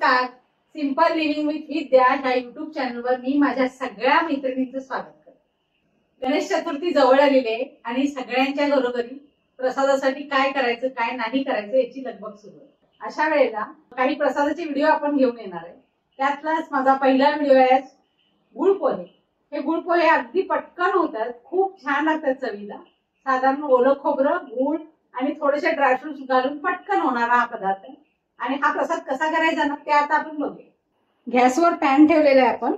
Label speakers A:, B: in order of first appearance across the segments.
A: नमस्कार. Simple living with विद्या ह्या YouTube चॅनलवर मी माझ्या सगळ्या मैत्रिणींचं स्वागत करते. गणेश चतुर्थी जवळ आलेली आहे आणि सगळ्यांच्या घरोघरी प्रसादासाठी काय करायचं काय नाही करायचं याची लगबग सुरू आहे. अशा वेळेला काही प्रसादाचे व्हिडिओ आपण घेऊन येणार आहे. त्यातलाच माझा पहिला व्हिडिओ आहे गुळ पोहे. हे गुळ पोहे अगदी पटकन होतात, खूप छान लागतात चवीला. साधारण ओलं खोबरं, गूळ आणि थोडेसे ड्रायफ्रुट्स घालून पटकन होणारा हा पदार्थ आहे. आणि हा प्रसाद कसा करायचा ना ते आता आपण बघूया. गॅसवर पॅन ठेवलेला आहे आपण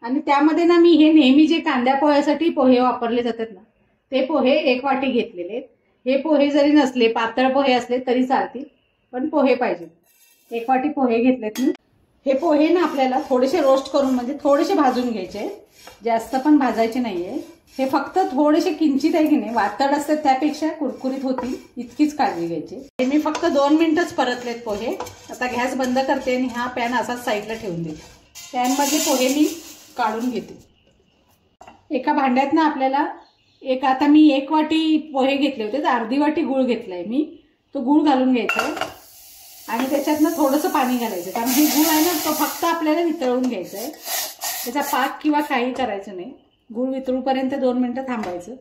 A: आणि त्यामध्ये ना मी हे नेहमी जे कांद्या पोह्यासाठी पोहे वापरले जातात ना ते पोहे 1 वाटी घेतलेले आहेत. हे पोहे जरी नसले, पातळ पोहे असले तरी चालतील, पण पोहे पाहिजे. 1 वाटी पोहे घेतलेत मी. हे पोहे ना आपल्याला थोडेसे रोस्ट करून म्हणजे थोडेसे भाजून घ्यायचे, जास्त पण भाजायचे नाहीये. हे फक्त थोडेसे किंचित आहे की नाही वातड असतात त्यापेक्षा कुरकुरीत होतील इतकीच काळजी घ्यायची. हे मी फक्त 2 मिनिटच परतलेत पोहे. आता गॅस बंद करते आणि हा पॅन असाच साईडला ठेवून देते. पॅनमधले पोहे मी काढून घेते. एका भांड्यात ना आपल्याला आता मी 1 वाटी पोहे घेतले होते तर अर्धी वाटी गूळ घेतलाय मी. तो गूळ घालून घ्यायचा आणि त्याच्यातनं थोडंसं पाणी घालायचं, कारण हे गूळ आहे ना तो फक्त आपल्याला वितळवून घ्यायचा आहे. त्याचा पाक किंवा काही करायचं नाही. गूळ वितळूपर्यंत 2 मिनिटं थांबायचं.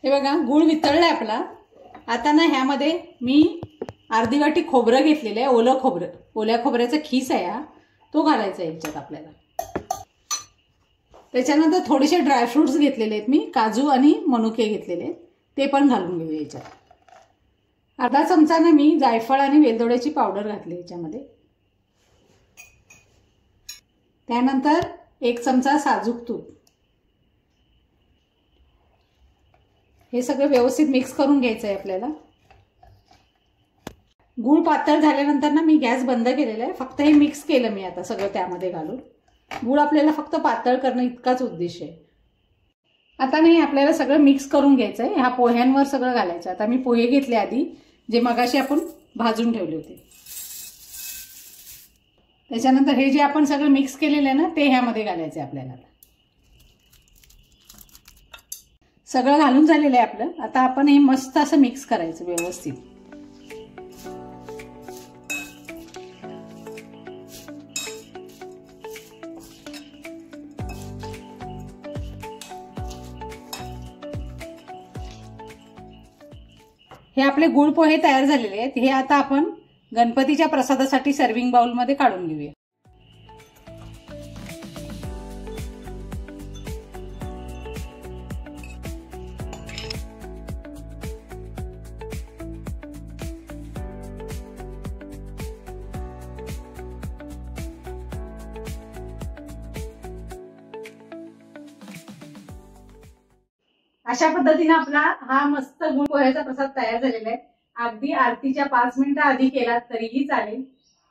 A: हे बघा गूळ वितळलाय आपला. आता ना ह्यामध्ये मी अर्धी वाटी खोबरं घेतलेलं आहे, ओलं खोबरं. ओल्या खोबऱ्याचा खीस आहे हा, तो घालायचा याच्यात आपल्याला. त्याच्यानंतर थोडेसे ड्रायफ्रुट्स घेतलेले आहेत मी, काजू आणि मनुके घेतलेले आहेत, ते पण घालून घेऊ याच्यात. अर्धा चमचा ना मी जायफळ आणि वेलदोड्याची पावडर घातली याच्यामध्ये. त्यानंतर 1 चमचा साजूक तूप. हे सगळं व्यवस्थित मिक्स करून घ्यायचं आहे आपल्याला. गूळ पातळ झाल्यानंतर ना मी गॅस बंद केलेला आहे. फक्त हे मिक्स केलं मी आता सगळं त्यामध्ये घालून. गूळ आपल्याला फक्त पातळ करणं इतकाच उद्देश आहे. आता नाही आपल्याला सगळं मिक्स करून घ्यायचं आहे. ह्या पोह्यांवर सगळं घालायचं. आता मी पोहे घेतले आधी, जे मगाशी आपण भाजून ठेवले होते. त्याच्यानंतर हे जे आपण सगळं मिक्स केलेलं आहे ना ते ह्यामध्ये घालायचं आहे आपल्याला. सगळं घालून झालेलं आहे आपलं. आता आपण हे मस्त असं मिक्स करायचं व्यवस्थित. हे आपले गुळ पोहे तयार झालेले आहेत. हे आता आपण गणपतीच्या प्रसादासाठी सर्विंग बाउल मध्ये काढून घेऊया. अशा पद्धतीने आपला हा मस्त गुळ पोह्याचा प्रसाद तयार झालेला आहे. अगदी आरतीच्या 5 मिनिटं आधी केला तरीही चालेल.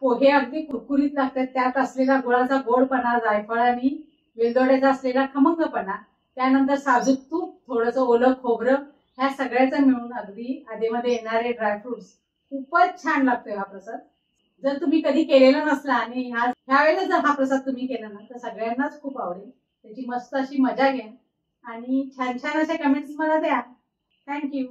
A: पोहे अगदी कुरकुरीत लागतात. त्यात असलेला गुळाचा गोडपणा, जायफळ आणि वेलदोड्याचा असलेला खमंगपणा, त्यानंतर साजूक तूप, थोडंसं ओलं खोबरं, ह्या सगळ्याचं मिळून अगदी आधीमध्ये येणारे ड्रायफ्रुट्स, खूपच छान लागतोय हा प्रसाद. जर तुम्ही कधी केलेला नसला आणि ह्यावेळेला जर हा प्रसाद तुम्ही केला ना तर सगळ्यांनाच खूप आवडेल. त्याची मस्त अशी मजा घ्या आणि छान छान अशा कमेंट्स मला द्या. थँक्यू.